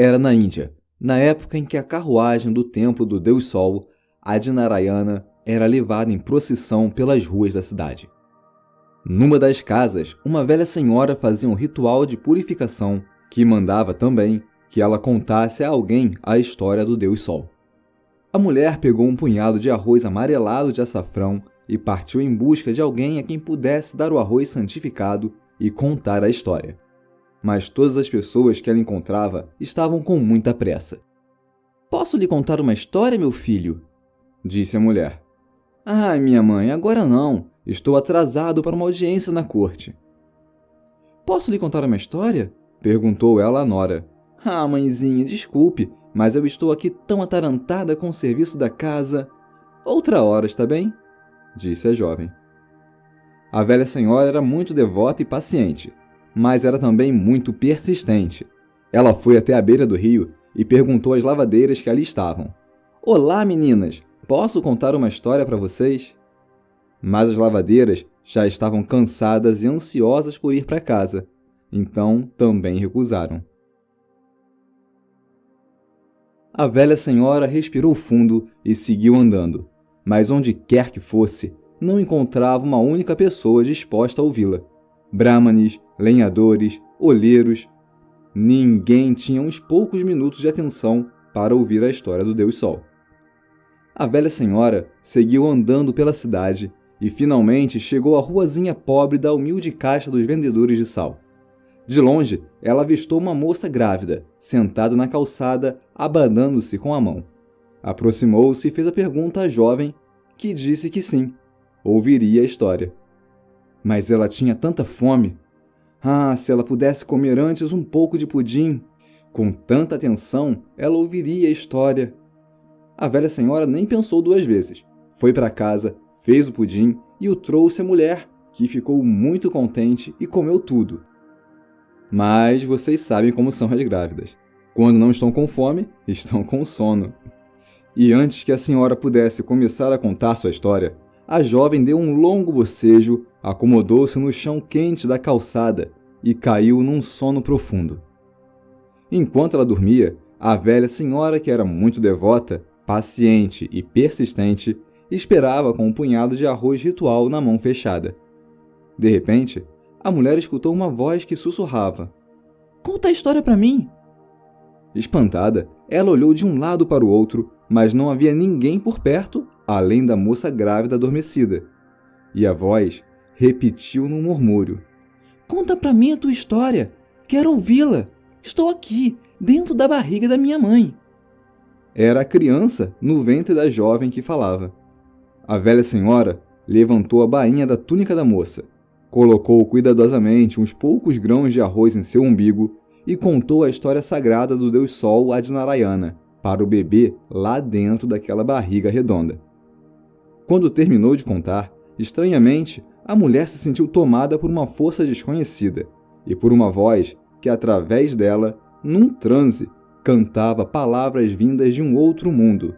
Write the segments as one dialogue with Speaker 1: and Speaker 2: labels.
Speaker 1: Era na Índia, na época em que a carruagem do templo do Deus Sol, Adinarayana, era levada em procissão pelas ruas da cidade. Numa das casas, uma velha senhora fazia um ritual de purificação que mandava também que ela contasse a alguém a história do Deus Sol. A mulher pegou um punhado de arroz amarelado de açafrão e partiu em busca de alguém a quem pudesse dar o arroz santificado e contar a história. Mas todas as pessoas que ela encontrava estavam com muita pressa.
Speaker 2: "Posso lhe contar uma história, meu filho?"
Speaker 1: disse a mulher. "Ah, minha mãe, agora não. Estou atrasado para uma audiência na corte."
Speaker 2: "Posso lhe contar uma história?"
Speaker 1: perguntou ela à nora.
Speaker 2: "Ah, mãezinha, desculpe, mas eu estou aqui tão atarantada com o serviço da casa."
Speaker 1: "Outra hora, está bem?" disse a jovem. A velha senhora era muito devota e paciente, mas era também muito persistente. Ela foi até a beira do rio e perguntou às lavadeiras que ali estavam.
Speaker 2: "Olá, meninas, posso contar uma história para vocês?"
Speaker 1: Mas as lavadeiras já estavam cansadas e ansiosas por ir para casa, então também recusaram. A velha senhora respirou fundo e seguiu andando, mas onde quer que fosse, não encontrava uma única pessoa disposta a ouvi-la. Brahmanes, lenhadores, olheiros. Ninguém tinha uns poucos minutos de atenção para ouvir a história do Deus Sol. A velha senhora seguiu andando pela cidade e finalmente chegou à ruazinha pobre da humilde caixa dos vendedores de sal. De longe, ela avistou uma moça grávida, sentada na calçada, abanando-se com a mão. Aproximou-se e fez a pergunta à jovem, que disse que sim, ouviria a história. Mas ela tinha tanta fome. Ah, se ela pudesse comer antes um pouco de pudim! Com tanta atenção, ela ouviria a história. A velha senhora nem pensou duas vezes. Foi para casa, fez o pudim e o trouxe à mulher, que ficou muito contente e comeu tudo. Mas vocês sabem como são as grávidas. Quando não estão com fome, estão com sono. E antes que a senhora pudesse começar a contar sua história, a jovem deu um longo bocejo, acomodou-se no chão quente da calçada e caiu num sono profundo. Enquanto ela dormia, a velha senhora, que era muito devota, paciente e persistente, esperava com um punhado de arroz ritual na mão fechada. De repente, a mulher escutou uma voz que sussurrava:
Speaker 2: "Conta a história para mim."
Speaker 1: Espantada, ela olhou de um lado para o outro, mas não havia ninguém por perto, além da moça grávida adormecida. E a voz repetiu num murmúrio:
Speaker 2: "Conta para mim a tua história. Quero ouvi-la. Estou aqui, dentro da barriga da minha mãe."
Speaker 1: Era a criança no ventre da jovem que falava. A velha senhora levantou a bainha da túnica da moça, colocou cuidadosamente uns poucos grãos de arroz em seu umbigo e contou a história sagrada do Deus Sol Adinarayana para o bebê lá dentro daquela barriga redonda. Quando terminou de contar, estranhamente, a mulher se sentiu tomada por uma força desconhecida e por uma voz que, através dela, num transe, cantava palavras vindas de um outro mundo.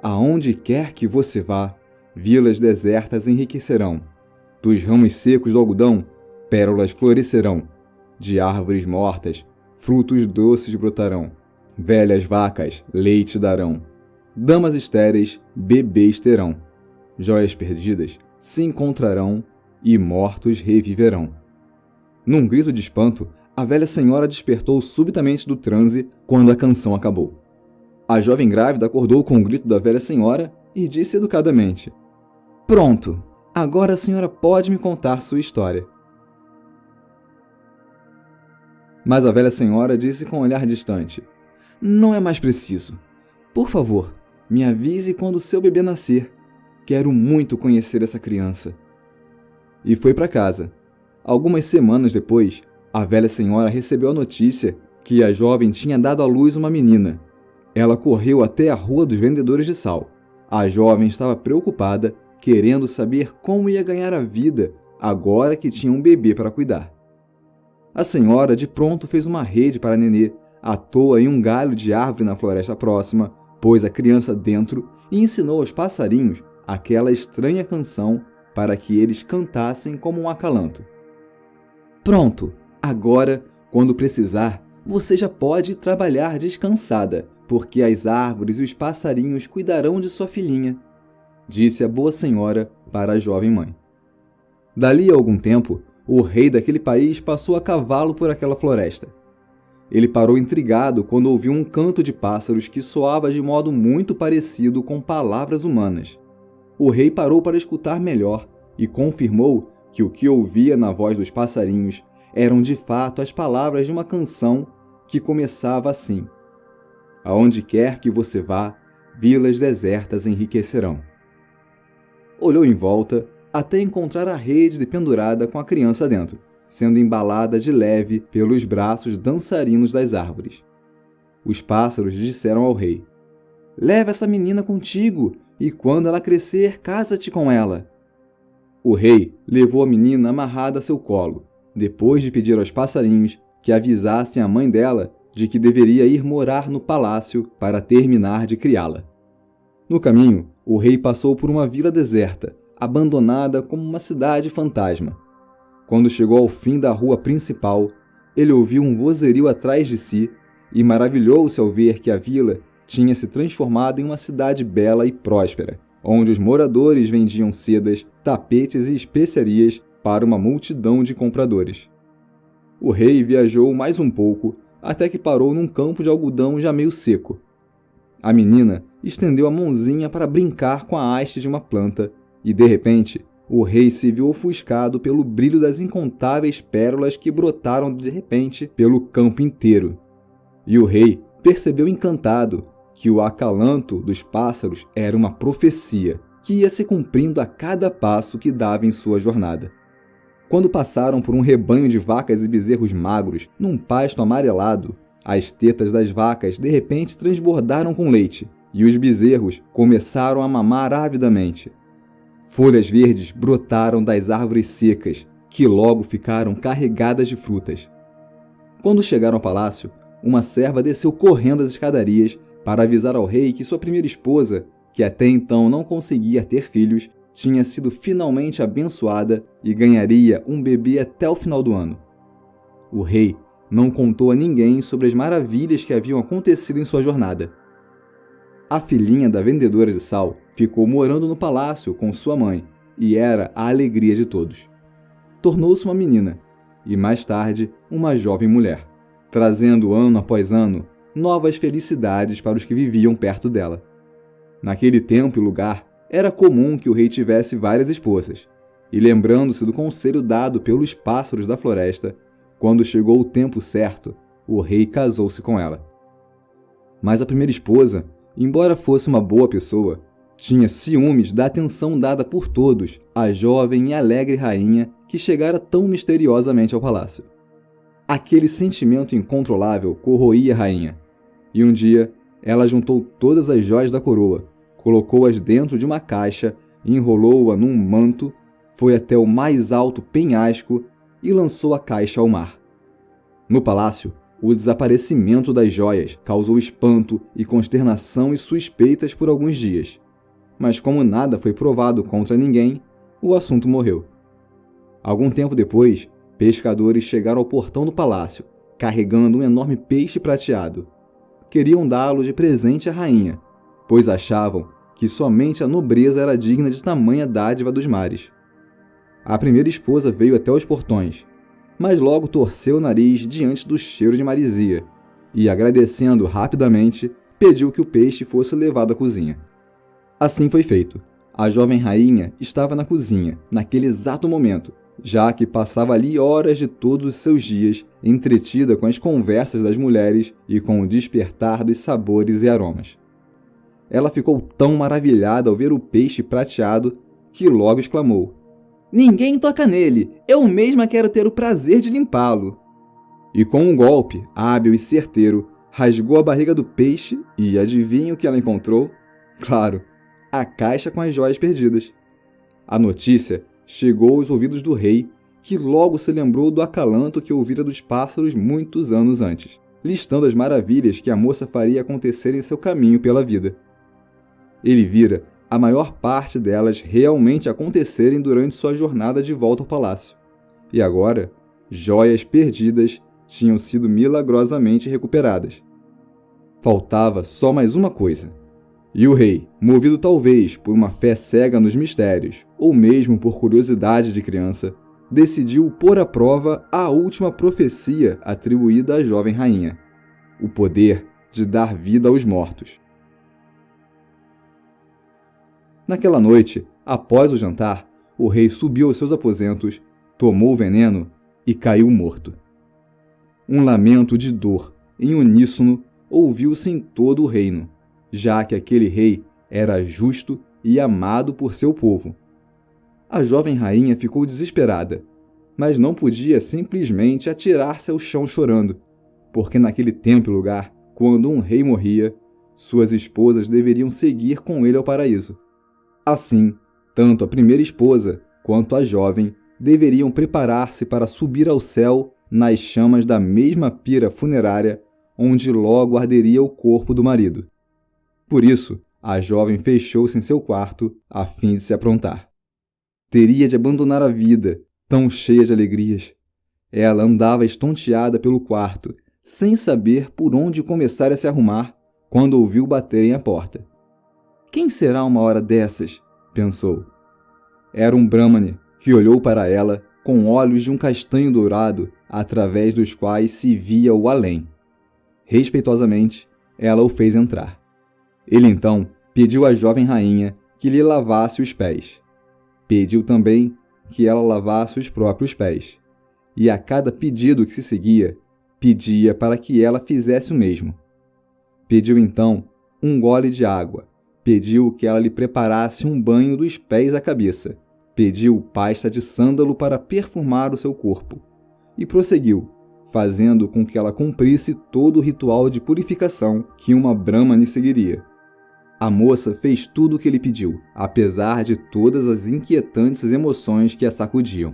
Speaker 1: Aonde quer que você vá, vilas desertas enriquecerão. Dos ramos secos do algodão, pérolas florescerão. De árvores mortas, frutos doces brotarão. Velhas vacas, leite darão. Damas estéreis, bebês terão. Joias perdidas se encontrarão e mortos reviverão. Num grito de espanto, a velha senhora despertou subitamente do transe quando a canção acabou. A jovem grávida acordou com o grito da velha senhora e disse educadamente: "Pronto, agora a senhora pode me contar sua história." Mas a velha senhora disse com um olhar distante: "Não é mais preciso. Por favor, me avise quando seu bebê nascer. Quero muito conhecer essa criança." E foi para casa. Algumas semanas depois, a velha senhora recebeu a notícia que a jovem tinha dado à luz uma menina. Ela correu até a rua dos vendedores de sal. A jovem estava preocupada, querendo saber como ia ganhar a vida agora que tinha um bebê para cuidar. A senhora de pronto fez uma rede para a nenê, atou em um galho de árvore na floresta próxima, pôs a criança dentro e ensinou aos passarinhos aquela estranha canção para que eles cantassem como um acalanto. "Pronto, agora, quando precisar, você já pode trabalhar descansada, porque as árvores e os passarinhos cuidarão de sua filhinha, disse a boa senhora para a jovem mãe. Dali a algum tempo, o rei daquele país passou a cavalo por aquela floresta. Ele parou intrigado quando ouviu um canto de pássaros que soava de modo muito parecido com palavras humanas. O rei parou para escutar melhor e confirmou que o que ouvia na voz dos passarinhos eram de fato as palavras de uma canção que começava assim: aonde quer que você vá, vilas desertas enriquecerão. Olhou em volta até encontrar a rede pendurada com a criança dentro, sendo embalada de leve pelos braços dançarinos das árvores. Os pássaros disseram ao rei: leva essa menina contigo, e quando ela crescer, casa-te com ela. O rei levou a menina amarrada a seu colo, depois de pedir aos passarinhos que avisassem a mãe dela de que deveria ir morar no palácio para terminar de criá-la. No caminho, o rei passou por uma vila deserta, abandonada como uma cidade fantasma. Quando chegou ao fim da rua principal, ele ouviu um vozerio atrás de si e maravilhou-se ao ver que a vila tinha se transformado em uma cidade bela e próspera, onde os moradores vendiam sedas, tapetes e especiarias para uma multidão de compradores. O rei viajou mais um pouco até que parou num campo de algodão já meio seco. A menina estendeu a mãozinha para brincar com a haste de uma planta e, de repente, o rei se viu ofuscado pelo brilho das incontáveis pérolas que brotaram de repente pelo campo inteiro. E o rei percebeu encantado que o acalanto dos pássaros era uma profecia que ia se cumprindo a cada passo que dava em sua jornada. Quando passaram por um rebanho de vacas e bezerros magros, num pasto amarelado, as tetas das vacas de repente transbordaram com leite, e os bezerros começaram a mamar avidamente. Folhas verdes brotaram das árvores secas, que logo ficaram carregadas de frutas. Quando chegaram ao palácio, uma serva desceu correndo as escadarias para avisar ao rei que sua primeira esposa, que até então não conseguia ter filhos, tinha sido finalmente abençoada e ganharia um bebê até o final do ano. O rei não contou a ninguém sobre as maravilhas que haviam acontecido em sua jornada. A filhinha da vendedora de sal ficou morando no palácio com sua mãe e era a alegria de todos. Tornou-se uma menina e, mais tarde, uma jovem mulher, trazendo ano após ano novas felicidades para os que viviam perto dela. Naquele tempo e lugar, era comum que o rei tivesse várias esposas, e lembrando-se do conselho dado pelos pássaros da floresta, quando chegou o tempo certo, o rei casou-se com ela. Mas a primeira esposa, embora fosse uma boa pessoa, tinha ciúmes da atenção dada por todos à jovem e alegre rainha que chegara tão misteriosamente ao palácio. Aquele sentimento incontrolável corroía a rainha, e um dia ela juntou todas as joias da coroa, colocou-as dentro de uma caixa, enrolou-a num manto, foi até o mais alto penhasco e lançou a caixa ao mar. No palácio, o desaparecimento das joias causou espanto e consternação e suspeitas por alguns dias. Mas como nada foi provado contra ninguém, o assunto morreu. Algum tempo depois, pescadores chegaram ao portão do palácio, carregando um enorme peixe prateado. Queriam dá-lo de presente à rainha, pois achavam que somente a nobreza era digna de tamanha dádiva dos mares. A primeira esposa veio até os portões, mas logo torceu o nariz diante do cheiro de marisia e, agradecendo rapidamente, pediu que o peixe fosse levado à cozinha. Assim foi feito. A jovem rainha estava na cozinha, naquele exato momento, já que passava ali horas de todos os seus dias, entretida com as conversas das mulheres e com o despertar dos sabores e aromas. Ela ficou tão maravilhada ao ver o peixe prateado que logo exclamou: "Ninguém toca nele! Eu mesma quero ter o prazer de limpá-lo!" E com um golpe hábil e certeiro, rasgou a barriga do peixe e adivinha o que ela encontrou? Claro, a caixa com as joias perdidas. A notícia chegou aos ouvidos do rei, que logo se lembrou do acalanto que ouvira dos pássaros muitos anos antes, listando as maravilhas que a moça faria acontecer em seu caminho pela vida. Ele vira a maior parte delas realmente acontecerem durante sua jornada de volta ao palácio. E agora, joias perdidas tinham sido milagrosamente recuperadas. Faltava só mais uma coisa. E o rei, movido talvez por uma fé cega nos mistérios, ou mesmo por curiosidade de criança, decidiu pôr à prova a última profecia atribuída à jovem rainha: o poder de dar vida aos mortos. Naquela noite, após o jantar, o rei subiu aos seus aposentos, tomou o veneno e caiu morto. Um lamento de dor, em uníssono, ouviu-se em todo o reino, já que aquele rei era justo e amado por seu povo. A jovem rainha ficou desesperada, mas não podia simplesmente atirar-se ao chão chorando, porque naquele tempo e lugar, quando um rei morria, suas esposas deveriam seguir com ele ao paraíso. Assim, tanto a primeira esposa quanto a jovem deveriam preparar-se para subir ao céu nas chamas da mesma pira funerária onde logo arderia o corpo do marido. Por isso, a jovem fechou-se em seu quarto a fim de se aprontar. Teria de abandonar a vida, tão cheia de alegrias. Ela andava estonteada pelo quarto, sem saber por onde começar a se arrumar, quando ouviu baterem à porta. Quem será uma hora dessas? Pensou. Era um Brahmane, que olhou para ela com olhos de um castanho dourado, através dos quais se via o além. Respeitosamente, ela o fez entrar. Ele então pediu à jovem rainha que lhe lavasse os pés. Pediu também que ela lavasse os próprios pés. E a cada pedido que se seguia, pedia para que ela fizesse o mesmo. Pediu então um gole de água. Pediu que ela lhe preparasse um banho dos pés à cabeça. Pediu pasta de sândalo para perfumar o seu corpo. E prosseguiu, fazendo com que ela cumprisse todo o ritual de purificação que uma Brahmane seguiria. A moça fez tudo o que ele pediu, apesar de todas as inquietantes emoções que a sacudiam.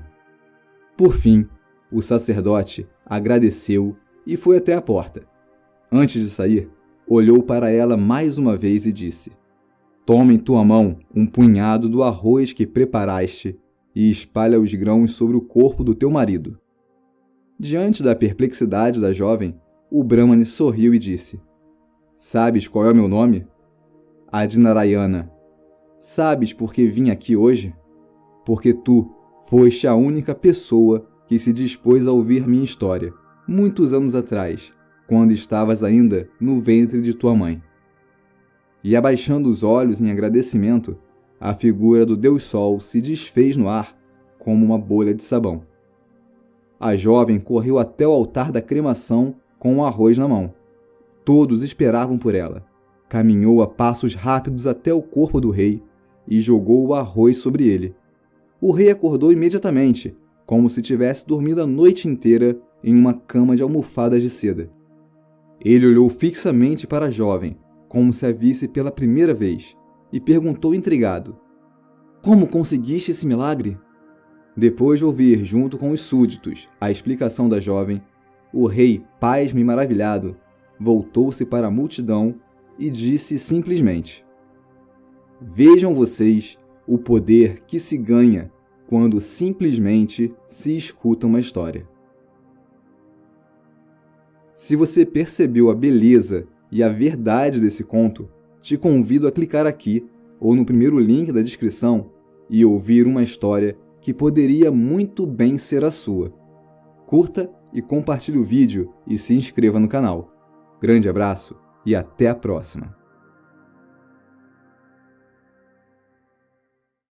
Speaker 1: Por fim, o sacerdote agradeceu e foi até a porta. Antes de sair, olhou para ela mais uma vez e disse: "Toma em tua mão um punhado do arroz que preparaste e espalha os grãos sobre o corpo do teu marido." Diante da perplexidade da jovem, o Brahmane sorriu e disse: "Sabes qual é o meu nome? Adinarayana. Sabes por que vim aqui hoje? Porque tu foste a única pessoa que se dispôs a ouvir minha história, muitos anos atrás, quando estavas ainda no ventre de tua mãe." E abaixando os olhos em agradecimento, a figura do Deus Sol se desfez no ar como uma bolha de sabão. A jovem correu até o altar da cremação com o arroz na mão. Todos esperavam por ela. Caminhou a passos rápidos até o corpo do rei e jogou o arroz sobre ele. O rei acordou imediatamente, como se tivesse dormido a noite inteira em uma cama de almofadas de seda. Ele olhou fixamente para a jovem, como se a visse pela primeira vez, e perguntou intrigado: "Como conseguiste esse milagre?" Depois de ouvir, junto com os súditos, a explicação da jovem, o rei, pasmo e maravilhado, voltou-se para a multidão e disse simplesmente: "Vejam vocês o poder que se ganha quando simplesmente se escuta uma história." Se você percebeu a beleza e a verdade desse conto, te convido a clicar aqui ou no primeiro link da descrição e ouvir uma história que poderia muito bem ser a sua. Curta e compartilhe o vídeo e se inscreva no canal. Grande abraço e até a próxima!